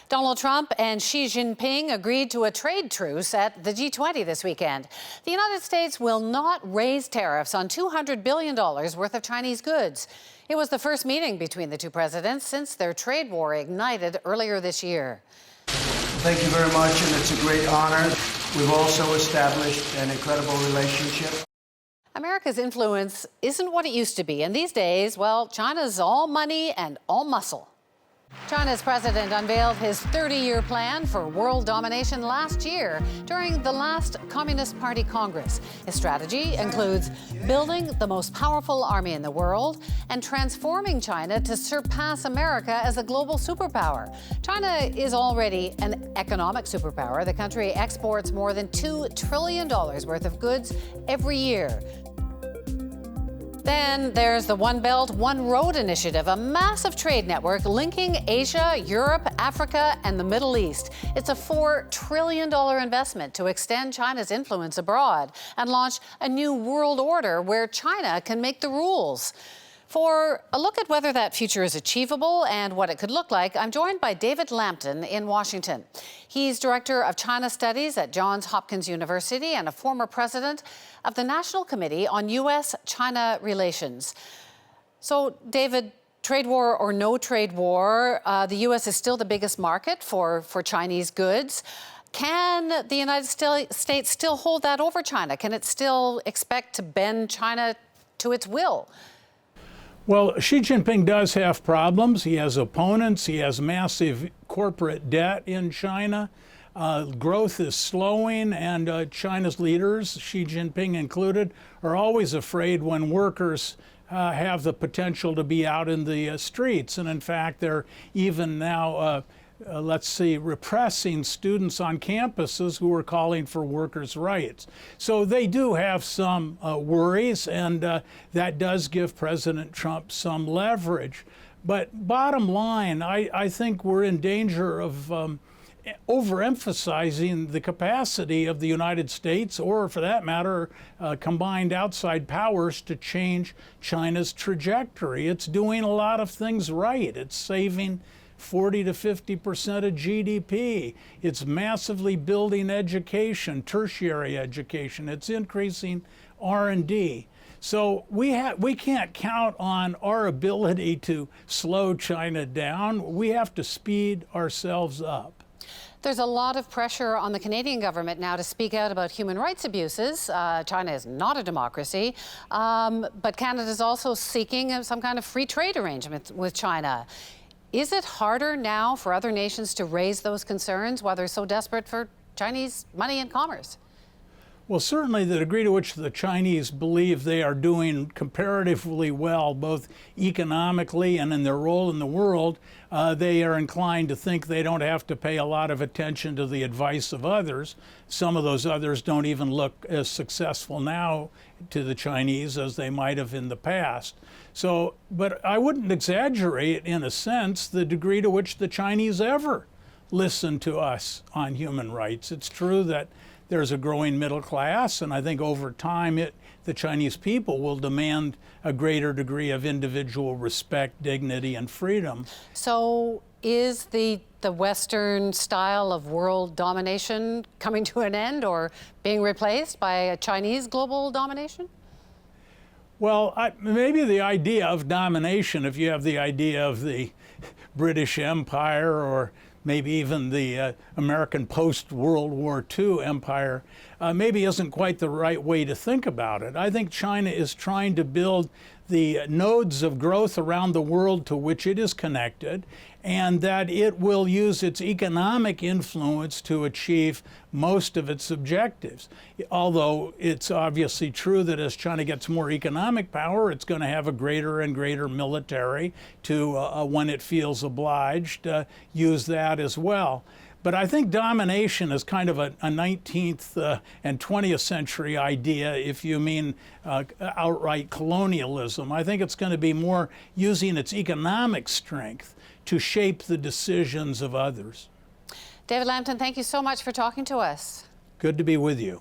Donald Trump and Xi Jinping agreed to a trade truce at the G20 this weekend. The United States will not raise tariffs on $200 billion worth of Chinese goods. It was the first meeting between the two presidents since their trade war ignited earlier this year. Thank you very much, and it's a great honor. We've also established an incredible relationship. America's influence isn't what it used to be, and these days, well, China's all money and all muscle. China's president unveiled his 30-year plan for world domination last year during the last Communist Party Congress. His strategy includes building the most powerful army in the world and transforming China to surpass America as a global superpower. China is already an economic superpower. The country exports more than $2 trillion worth of goods every year. Then there's the One Belt, One Road initiative, a massive trade network linking Asia, Europe, Africa, and the Middle East. It's a $4 trillion investment to extend China's influence abroad and launch a new world order where China can make the rules. For a look at whether that future is achievable and what it could look like, I'm joined by David Lampton in Washington. He's Director of China Studies at Johns Hopkins University and a former president of the National Committee on U.S.-China Relations. So, David, trade war or no trade war, the U.S. is still the biggest market for Chinese goods. Can the United States still hold that over China? Can it still expect to bend China to its will? Well, Xi Jinping does have problems. He has opponents. He has massive corporate debt in China. Growth is slowing, and China's leaders, Xi Jinping included, are always afraid when workers have the potential to be out in the streets. And in fact, they're even now repressing students on campuses who are calling for workers' rights. So they do have some worries, and that does give President Trump some leverage. But bottom line, I think we're in danger of overemphasizing the capacity of the United States, or for that matter, combined outside powers, to change China's trajectory. It's doing a lot of things right. It's saving 40 to 50% of GDP. It's massively building education, tertiary education. It's increasing R&D. So we can't count on our ability to slow China down. We have to speed ourselves up. There's a lot of pressure on the Canadian government now to speak out about human rights abuses. China is not a democracy, but Canada is also seeking some kind of free trade arrangement with China. Is it harder now for other nations to raise those concerns while they're so desperate for Chinese money and commerce? Well, certainly the degree to which the Chinese believe they are doing comparatively well, both economically and in their role in the world, they are inclined to think they don't have to pay a lot of attention to the advice of others. Some of those others don't even look as successful now to the Chinese as they might have in the past. So, but I wouldn't exaggerate, in a sense, the degree to which the Chinese ever listen to us on human rights. It's true that there's a growing middle class, and I think over time the Chinese people will demand a greater degree of individual respect, dignity, and freedom. So is the Western style of world domination coming to an end or being replaced by a Chinese global domination? Well, maybe the idea of domination, if you have the idea of the British Empire or maybe even the American post-World War II empire, maybe isn't quite the right way to think about it. I think China is trying to build the nodes of growth around the world to which it is connected, and that it will use its economic influence to achieve most of its objectives. Although it's obviously true that as China gets more economic power, it's going to have a greater and greater military to, when it feels obliged, use that as well. But I think domination is kind of a 19th and 20th century idea, if you mean outright colonialism. I think it's going to be more using its economic strength to shape the decisions of others. David Lampton, thank you so much for talking to us. Good to be with you.